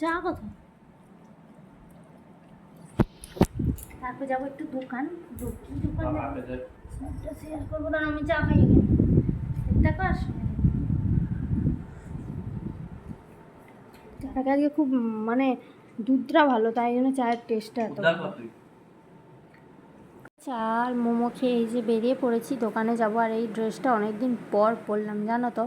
চা কোথায়? তারপর যাবো একটু দোকান, কি দোকান শেয়ার করবো, কারণ আমি চা খাই দেখো। চাটাকে আজকে খুব মানে দুধটা ভালো, তাই জন্য চায়ের টেস্টটা এত ভালো। চা আর মোমো খেয়ে এই যে বেরিয়ে পড়েছি, দোকানে যাব। আর এই ড্রেসটা অনেক দিন পর পরলাম জানো তো।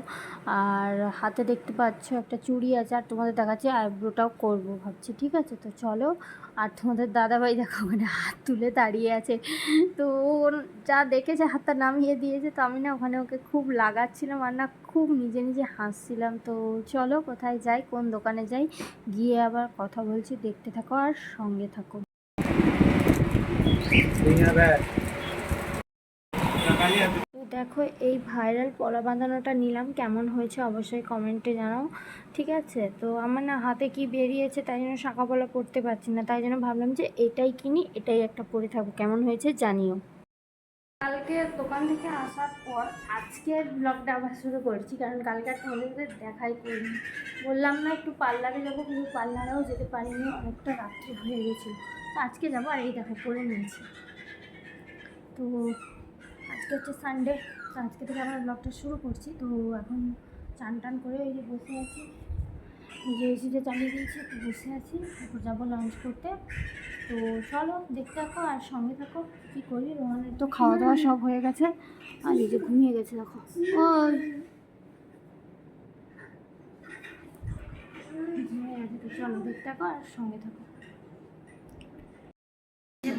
আর হাতে দেখতে পাচ্ছ একটা চুড়ি আছে, আর তোমাদের দেখাচ্ছি আইব্রোটাও করব ভাবছি। ঠিক আছে, তো চলো। আর তোমাদের দাদাভাই দেখো ওখানে হাত তুলে দাঁড়িয়ে আছে, তো ও যা দেখেছে হাতটা নামিয়ে দিয়েছে। তো আমি না ওখানে ওকে খুব লাগাচ্ছিলাম, আর না খুব নিজে নিজে হাসছিলাম। তো চলো কোথায় যাই, কোন দোকানে যাই, গিয়ে আবার কথা বলছি। দেখতে থাকো আর সঙ্গে থাকো। তো দেখো এই ভাইরাল পলা বাঁধানোটা নিলাম, কেমন হয়েছে অবশ্যই কমেন্টে জানাও। ঠিক আছে, তো আমার না হাতে কি বেরিয়েছে, তাই জন্য শাঁখা পলা পরতে পারছি না, তাই জন্য ভাবলাম যে এটাই কিনি, এটাই একটা পরে থাকবো। কেমন হয়েছে জানিও। কালকে দোকান থেকে আসার পর আজকের ব্লগটা আবার শুরু করছি, কারণ কালকে আর তোমাদের দেখাই করিনি। বললাম না একটু পার্লারে যাবো, কিন্তু পার্লারেও যেতে পারিনি, অনেকটা রাত্রি হয়ে গেছিলো। তো আজকে যাবো, আর এই দেখো পরে নিয়েছি। তো আজকে হচ্ছে সানডে, তো আজকে থেকে আমার ব্লগটা শুরু করছি। তো এখন চান টান করে এই যে বসে আছি, এই যে এসিটা চালিয়ে দিয়েছি, একটু বসে আছি। তারপর যাবো লাঞ্চ করতে। তো চলো দেখতে থাকো আর সঙ্গে থাকো কী করি। রোহানের তো খাওয়া দাওয়া সব হয়ে গেছে, আর এই যে ঘুমিয়ে গেছে দেখো। ওই ঘুমিয়ে গেছে, তো চলো দেখতে থাকো আর সঙ্গে থাকো।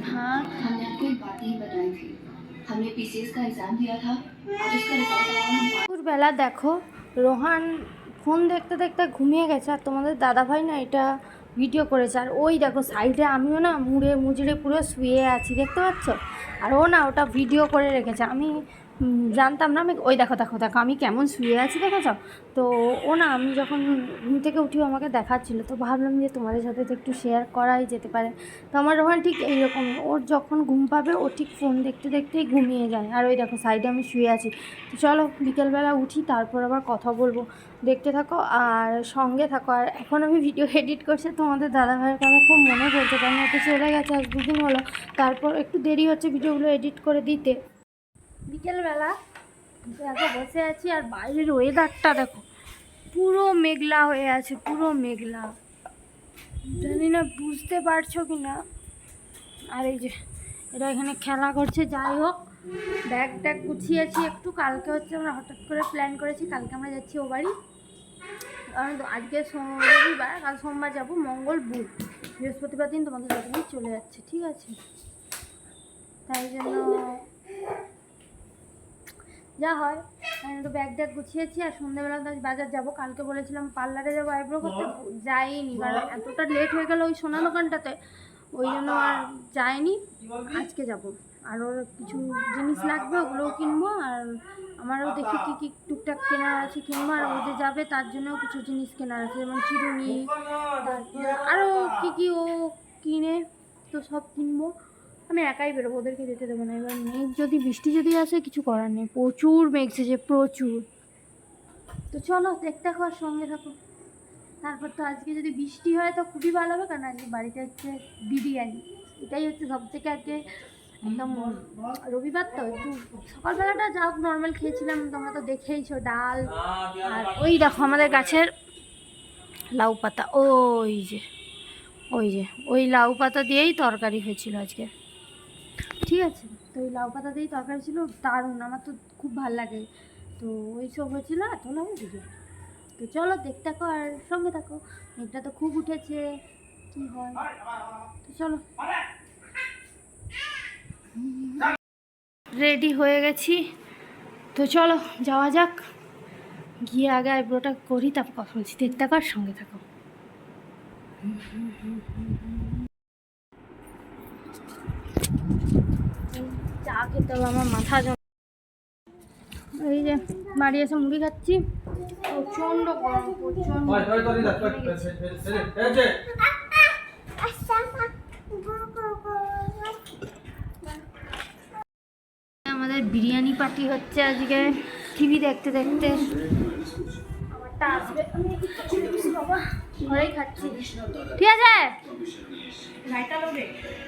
भाग हमने आपको एक बात नहीं बताई थी। हमने पीसीएस का एग्जाम दिया था, आज उसका रिजल्ट आया। हम দুপুরবেলা দেখো রোহান ফোন দেখতে দেখতে ঘুমিয়ে গেছে, আর তোমাদের দাদাভাই না এটা ভিডিও করেছে। আর ওই দেখো সাইডে আমিও না মুড়ে মুজড়ে পুরো শুয়ে আছি, দেখতে পাচ্ছ। আর ও না ওটা ভিডিও করে রেখেছে, আমি জানতাম না। আমি ওই দেখো দেখো দেখো আমি কেমন শুয়ে আছি দেখেছ। তো ও না আমি যখন ঘুম থেকে উঠিও আমাকে দেখাচ্ছিল, তো ভাবলাম যে তোমাদের সাথে তো একটু শেয়ার করাই যেতে পারে। তো আমার রোহান ঠিক এইরকম, ওর যখন ঘুম পাবে ও ঠিক ফোন দেখতে দেখতেই ঘুমিয়ে যায়। আর ওই দেখো সাইডে আমি শুয়ে আছি। তো চলো বিকেলবেলা উঠি, তারপর আবার কথা বলবো। দেখতে থাকো আর সঙ্গে থাকো। আর এখন আমি ভিডিও এডিট করছি, তোমাদের দাদাভাইয়ের কথা খুব মনে পড়ছে, কারণ ওকে চলে গেছে আজ 2 দিন হলো। তারপর একটু দেরি হচ্ছে ভিডিওগুলো এডিট করে দিতে। বিকেলবেলা দেখো বসে আছি, আর বাইরের ওয়েদারটা দেখো পুরো মেঘলা হয়ে আছে, পুরো মেঘলা। জানি না বুঝতে পারছো কি না। আর এই যে এরা এখানে খেলা করছে। যাই হোক, ব্যাগ ট্যাগ গুছিয়েছি একটু। কালকে হচ্ছে আমরা হঠাৎ করে প্ল্যান করেছি, কালকে আমরা যাচ্ছি ও বাড়ি। কারণ আজকে রবিবার, কাল সোমবার যাবো, মঙ্গল বুধ বৃহস্পতিবার দিন তোমাদের বাড়ি চলে যাচ্ছে। ঠিক আছে, তাই জন্য যা হয় আমি তো ব্যাগ ট্যাগ গুছিয়েছি। আর সন্ধ্যাবেলা তো বাজার যাবো, কালকে বলেছিলাম পার্লারে যাবো আইব্রো করতে, যাইনি কারণ এতটা লেট হয়ে গেল ওই সোনা দোকানটাতে, ওই জন্য আর যাইনি। আজকে যাব, আর ওর কিছু জিনিস লাগবে ওগুলোও কিনবো। আর আমারও দেখি কী কী টুকটাক কেনার আছে কিনবো। আর ও যে যাবে তার জন্যও কিছু জিনিস কেনার আছে, যেমন চিরুনি, তারপর আরও কী কী ও কিনে, তো সব কিনবো। আমি একাই বেরোবো, ওদেরকে যেতে দেবো না। এবার মেঘ যদি বৃষ্টি যদি আসে কিছু করার নেই, প্রচুর মেঘ সেজে প্রচুর। তো চলো দেখতে থাকো আর সঙ্গে থাকো। তারপর তো আজকে যদি বৃষ্টি হয় তো খুবই ভালো হবে, কারণ আজকে বাড়িতে হচ্ছে বিরিয়ানি। এটাই হচ্ছে সব থেকে আজকে একদম রবিবার, তো একটু সকালবেলাটা যা হোক নর্মাল খেয়েছিলাম, তোমরা তো দেখেইছো ডাল। আর ওই দেখো আমাদের গাছের লাউ পাতা, ওই যে ওই যে ওই লাউ পাতা দিয়েই তরকারি হয়েছিল আজকে। ঠিক আছে, তো ওই লাউ পাতা দিয়েই তরকারি ছিল, দারুণ, আমার তো খুব ভালো লাগে। তো ওই সব হয়েছিল, এত লাগে দিদি। তো চলো দেখতে থাকো আর সঙ্গে থাকো। মেঘটা তো খুব উঠেছে, কি হয়। তো চলো, রেডি হয়ে গেছি, তো চলো যাওয়া যাক। গিয়ে আগে আইব্রোটা করি, তারপর কথা বলছি। দেখতে থাকো আর সঙ্গে থাকো। চা খেতে হবে, আমার মাথা যন্ত্রণা। এই যে বাড়ি এসে মুড়ি খাচ্ছি, প্রচণ্ড গরম, প্রচণ্ড। আমাদের বিরিয়ানি পার্টি হচ্ছে আজকে, টিভি দেখতে দেখতে। আমারটা জ্বরটা আসবে। আমি বাবা ঘরেই খাচ্ছি, ঠিক আছে?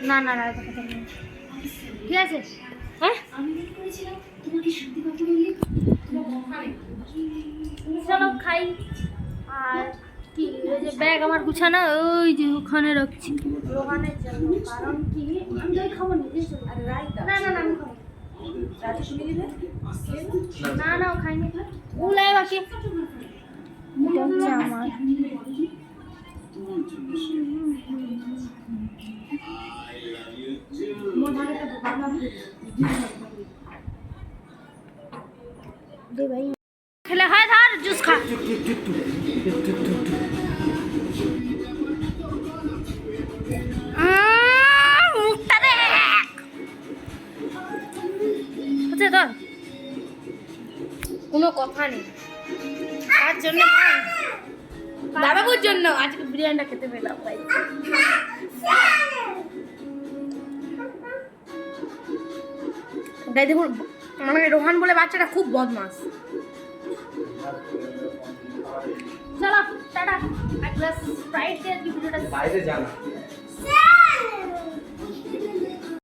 না না রায়তা খেতে নেই, ঠিক আছে? হ্যাঁ চলো খাই। আর কি ওই যে ব্যাগ আমার গুছানো, ওই যে ওখানে রাখছি রোহানের জন্য। কারণ কি আমি তো খাবো নিজে, না না না আমি খাবো না, না ও খাইনি, উলাই বাকি। এটা হচ্ছে আমার দে ভাই, খেলে হয় ধর জুস খা। মুখটা দেখ হচ্ছে ধর, কোনো কথা নেই তার জন্য, দাদাবুর জন্য আজকে বিরিয়ানিটা খেতে পেলাম ভাই। তাই দেখুন মানে রোহান বলে বাচ্চাটা খুব বদমাস। চলো টাটা, এক গ্লাস স্প্রাইট দিয়ে ভিডিওটা বাইরে জানা